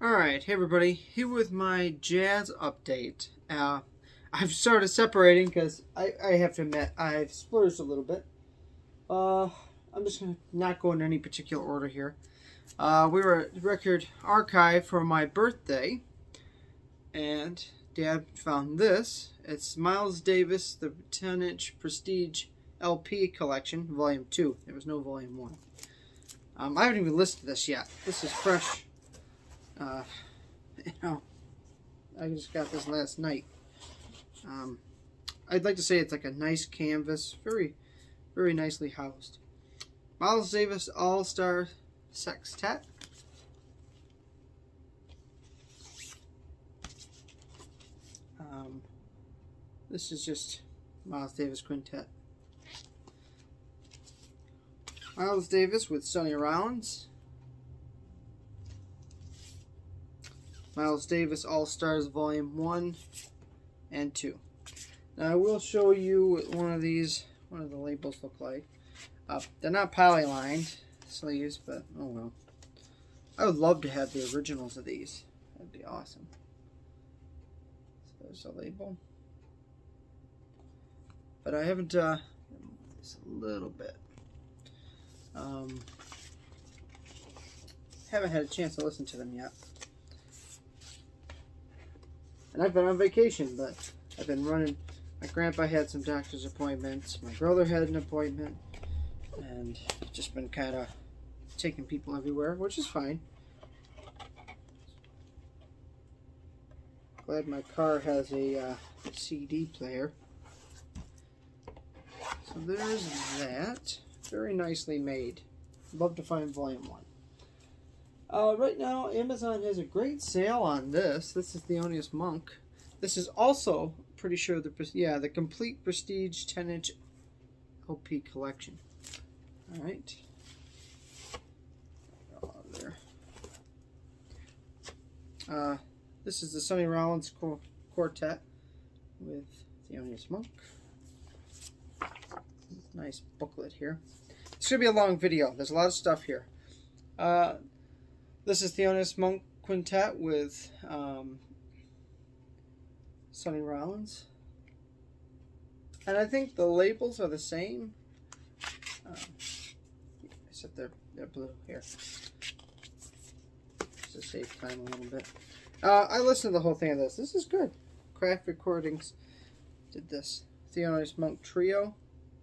Alright, hey everybody, here with my jazz update. I've started separating because I have to admit I've splurged a little bit. I'm just going to not go in any particular order here. We were at Record Archive for my birthday, and Dad found this. It's Miles Davis, the 10-inch Prestige LP collection, Volume 2. There was no Volume 1. I haven't even listened to this yet. This is fresh. You know, I just got this last night. I'd like to say it's like a nice canvas, very, very nicely housed. Miles Davis All-Star Sextet. This is just Miles Davis Quintet. Miles Davis with Sonny Rollins. Miles Davis All-Stars Volume 1 and 2. Now I will show you what one of the labels look like. They're not poly-lined sleeves, but oh well. I would love to have the originals of these. That'd be awesome. So there's a label. But I haven't, just a little bit. Haven't had a chance to listen to them yet. And I've been on vacation, but I've been running. My grandpa had some doctor's appointments. My brother had an appointment. And just been kind of taking people everywhere, which is fine. Glad my car has a CD player. So there's that. Very nicely made. Love to find Volume 1. Right now, Amazon has a great sale on this. This is Theonus Monk. This is also, pretty sure, the complete Prestige 10-inch LP collection. All right. There. This is the Sonny Rollins Quartet with Theonus Monk. Nice booklet here. It's going to be a long video. There's a lot of stuff here. This is Theonus Monk Quintet with Sonny Rollins. And I think the labels are the same. Except they're blue here. Just to save time a little bit. I listened to the whole thing of this. This is good. Craft Recordings did this. Theonus Monk Trio.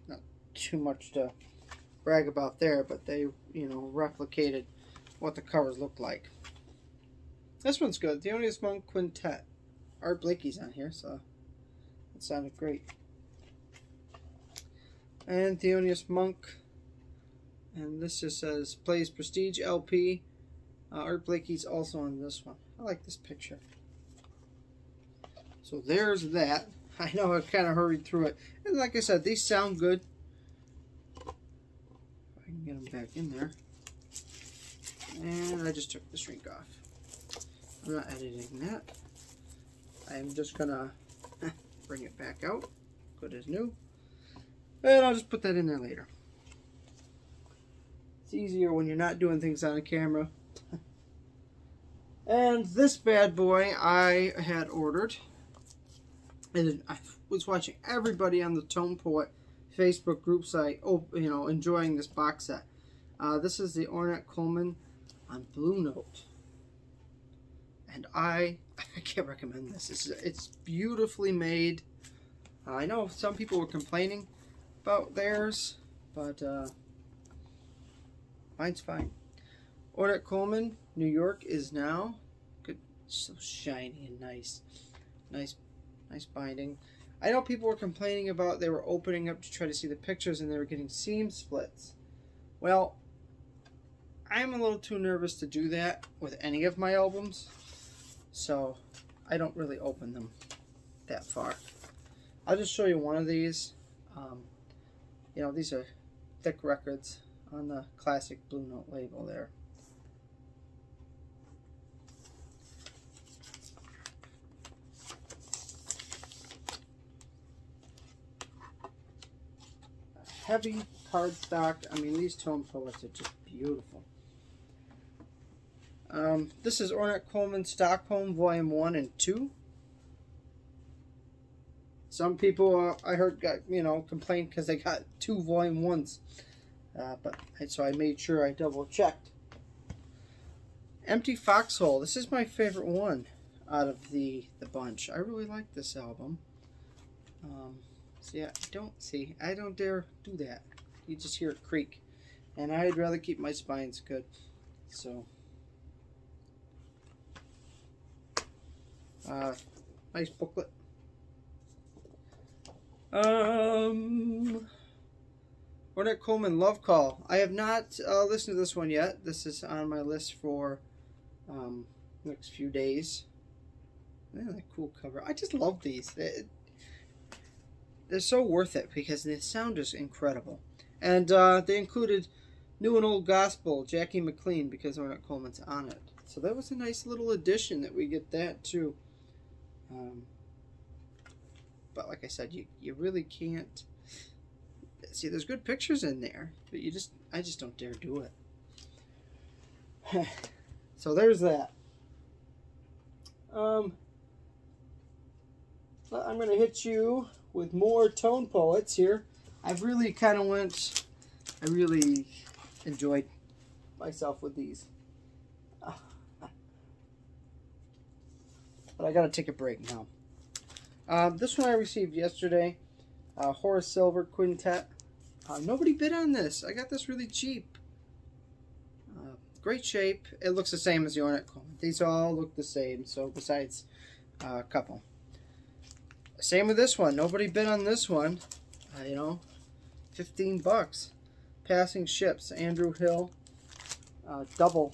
Not too much to brag about there, but they, replicated what the covers look like. This one's good. Theonus Monk Quintet. Art Blakey's on here, so that sounded great. And Theonus Monk, and this just says plays Prestige LP. Art Blakey's also on this one. I like this picture. So there's that. I know I kind of hurried through it, and like I said, these sound good. If I can get them back in there. And I just took the shrink off. I'm not editing that. I'm just gonna bring it back out. Good as new. And I'll just put that in there later. It's easier when you're not doing things on a camera. And this bad boy I had ordered. And I was watching everybody on the Tone Poet Facebook group site, enjoying this box set. This is the Ornette Coleman on Blue Note, and I can't recommend this. It's beautifully made. I know some people were complaining about theirs, but mine's fine. Ornette Coleman, New York is now good. So shiny and nice binding. I know people were complaining about they were opening up to try to see the pictures and they were getting seam splits. Well, I'm a little too nervous to do that with any of my albums, so I don't really open them that far. I'll just show you one of these. These are thick records on the classic Blue Note label there. Heavy cardstock. I mean, these Tone Poets are just beautiful. This is Ornette Coleman Stockholm Volume 1 and 2. Some people I heard got, complained because they got 2 Volume 1s. So I made sure I double checked. Empty Foxhole. This is my favorite one out of the bunch. I really like this album. So yeah, I don't dare do that. You just hear it creak. And I'd rather keep my spines good. So nice booklet. Ornette Coleman Love Call. I have not listened to this one yet. This is on my list for next few days. Yeah, that cool cover. I just love these. They're so worth it because the sound is incredible. And they included New and Old Gospel, Jackie McLean, because Ornette Coleman's on it. So that was a nice little addition that we get that too. But like I said, you really can't see. There's good pictures in there, but I just don't dare do it. So there's that. I'm gonna hit you with more Tone Poets here. I've really I really enjoyed myself with these. But I gotta take a break now. This one I received yesterday. Horace Silver Quintet. Nobody bid on this. I got this really cheap. Great shape. It looks the same as the Ornette Coleman. These all look the same, so besides a couple. Same with this one. Nobody bid on this one. 15 bucks. Passing Ships, Andrew Hill. Double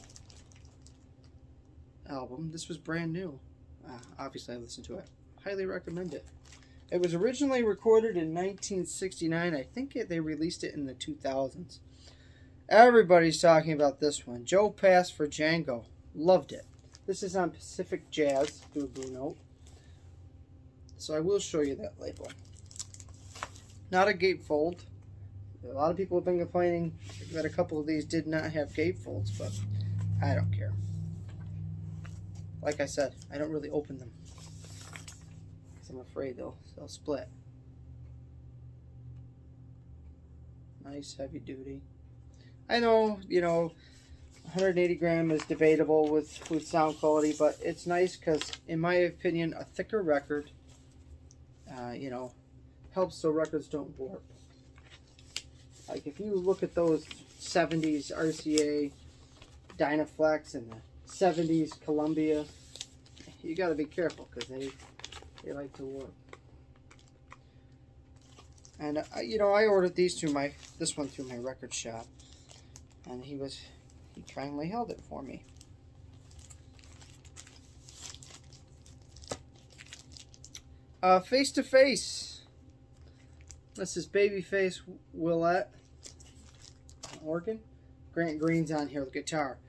album. This was brand new. Obviously I listened to it. Highly recommend it. It was originally recorded in 1969. I think they released it in the 2000s. Everybody's talking about this one. Joe Pass for Django. Loved it. This is on Pacific Jazz through Blue Note. So I will show you that label. Not a gatefold. A lot of people have been complaining that a couple of these did not have gatefolds, but I don't care. Like I said, I don't really open them. I'm afraid they'll split. Nice heavy duty. I know, 180 gram is debatable with sound quality, but it's nice because, in my opinion, a thicker record, helps so records don't warp. Like if you look at those 70s RCA Dynaflex and the 70s Columbia, you got to be careful because they like to warp. And I ordered this one through my record shop, and he kindly held it for me. Face to Face. This is Babyface Willette organ. Grant Green's on here with guitar.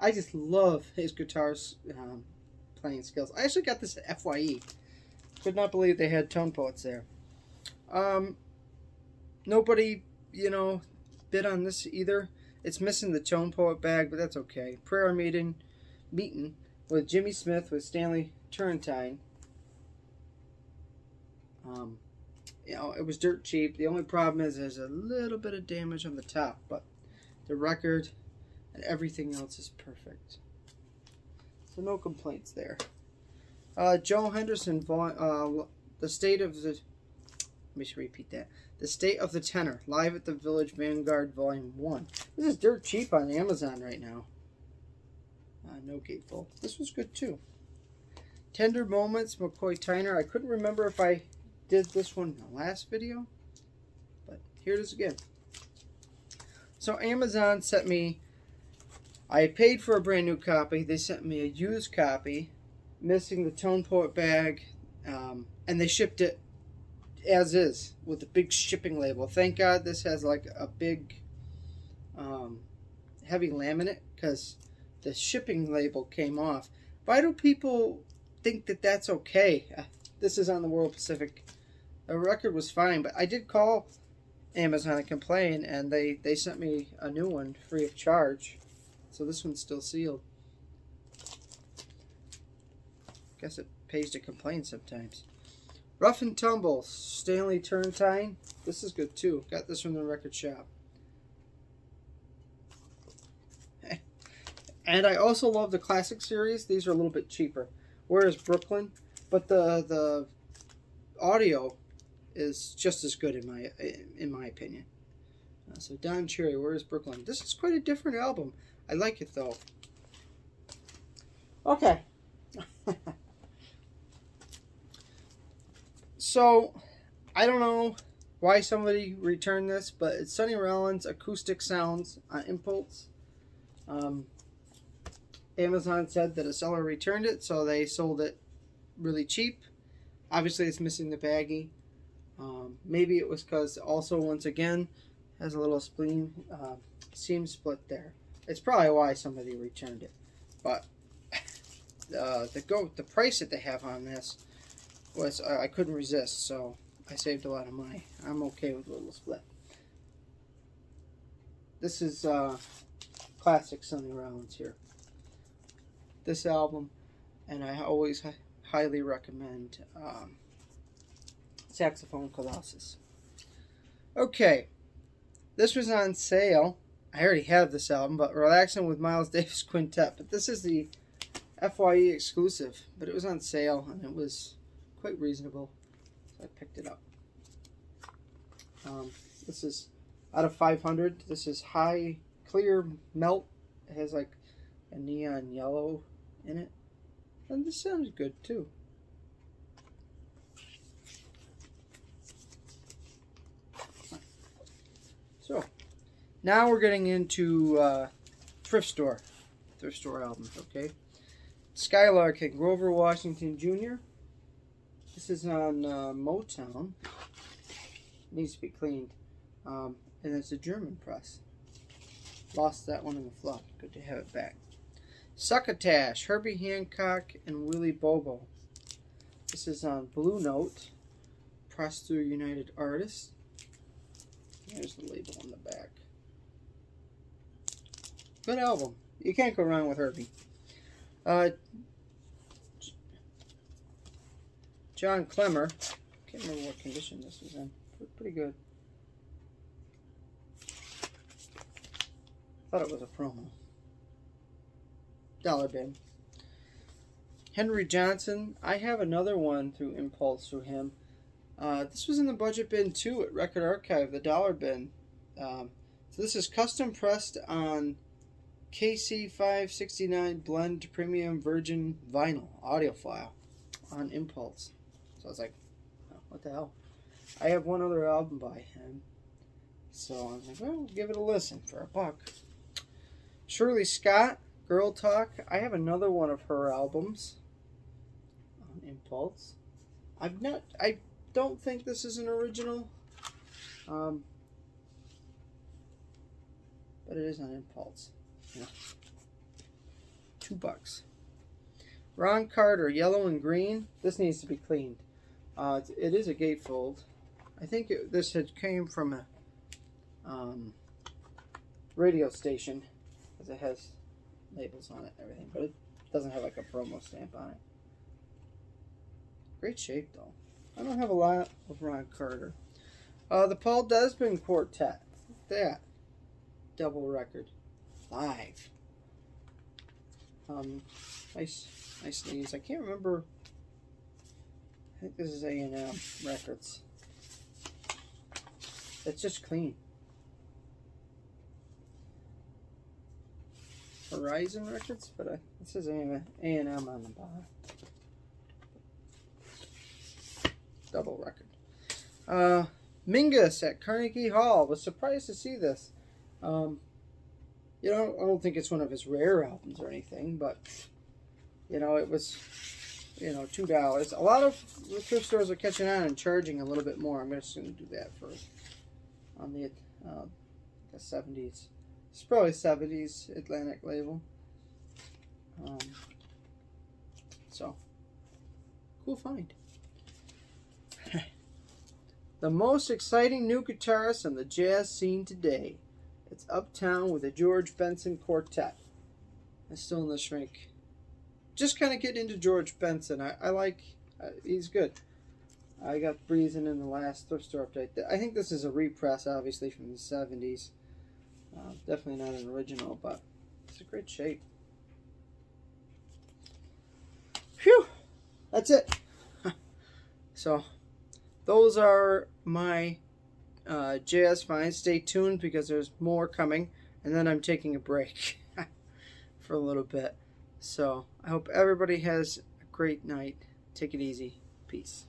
I just love his guitar's playing skills. I actually got this at FYE. Could not believe they had Tone Poets there. Nobody, bid on this either. It's missing the Tone Poet bag, but that's okay. Prayer Meeting with Jimmy Smith with Stanley Turrentine. It was dirt cheap. The only problem is there's a little bit of damage on the top, but the record and everything else is perfect. So no complaints there. Joe Henderson, The State of the... Let me repeat that. The State of the Tenor, live at the Village Vanguard, Volume 1. This is dirt cheap on Amazon right now. No gatefold. This was good too. Tender Moments, McCoy Tyner. I couldn't remember if I did this one in the last video, but here it is again. So Amazon sent me... I paid for a brand new copy. They sent me a used copy, missing the Tone Poet bag, and they shipped it as is with the big shipping label. Thank God this has like a big heavy laminate because the shipping label came off. Why do people think that that's okay? This is on the World Pacific. The record was fine, but I did call Amazon and complain, and they sent me a new one free of charge. So this one's still sealed. Guess it pays to complain sometimes. Rough and Tumble, Stanley Turrentine. This is good too. Got this from the record shop. And I also love the classic series. These are a little bit cheaper. Whereas Brooklyn, but the audio is just as good in my opinion. So Don Cherry, Where's Brooklyn? This is quite a different album. I like it though. Okay. So I don't know why somebody returned this, but it's Sonny Rollins Acoustic Sounds on Impulse. Amazon said that a seller returned it, so they sold it really cheap. Obviously, it's missing the baggie. Maybe it was because also, once again, has a little seam split there. It's probably why somebody returned it. But the price that they have on this was I couldn't resist, so I saved a lot of money. I'm okay with a little split. This is classic Sonny Rollins here. This album, and I always highly recommend Saxophone Colossus. Okay, this was on sale. I already have this album, but Relaxing with Miles Davis Quintet. But this is the FYE exclusive, but it was on sale, and it was quite reasonable, so I picked it up. This is out of 500. This is high clear melt. It has like a neon yellow in it, and this sounds good too. So now we're getting into thrift store albums. Okay, Skylark and Grover Washington Jr. This is on Motown. Needs to be cleaned, and it's a German press. Lost that one in the flood. Good to have it back. Succotash, Herbie Hancock and Willie Bobo. This is on Blue Note. Pressed through United Artists. There's the label on the back. Good album. You can't go wrong with Herbie. John Clemmer. Can't remember what condition this was in. Pretty good. Thought it was a promo. Dollar bin. Henry Johnson. I have another one through Impulse through him. This was in the budget bin too at Record Archive, the dollar bin. So this is custom pressed on KC569 Blend Premium Virgin Vinyl audio file on Impulse. So I was like, oh, what the hell? I have one other album by him. So I was like, well, give it a listen for $1. Shirley Scott, Girl Talk. I have another one of her albums on Impulse. I don't think this is an original, but it is on Impulse. Yeah. $2. Ron Carter, Yellow and Green. This needs to be cleaned. It is a gatefold. I think this had came from a radio station, because it has labels on it and everything, but it doesn't have like a promo stamp on it. Great shape though. I don't have a lot of Ron Carter. The Paul Desmond Quartet. That double record live. Nice sleeves. I can't remember. I think this is A&M Records. It's just clean. Horizon Records, but it says A&M on the bottom. Double record. Mingus at Carnegie Hall. Was surprised to see this. You know, I don't think it's one of his rare albums or anything, but you know, it was, you know, $2. A lot of thrift stores are catching on and charging a little bit more. I'm just going to do that for on the 70s. It's probably 70s Atlantic label. So cool find. The most exciting new guitarist on the jazz scene today. It's Uptown with the George Benson Quartet. It's still in the shrink. just kind of getting into George Benson. I like, he's good. I got Breezing in the last thrift store update. I think this is a repress, obviously, from the 70s. Definitely not an original, but it's a great shape. Phew! That's it. So, those are my jazz finds. Stay tuned because there's more coming. And then I'm taking a break for a little bit. So, I hope everybody has a great night. Take it easy. Peace.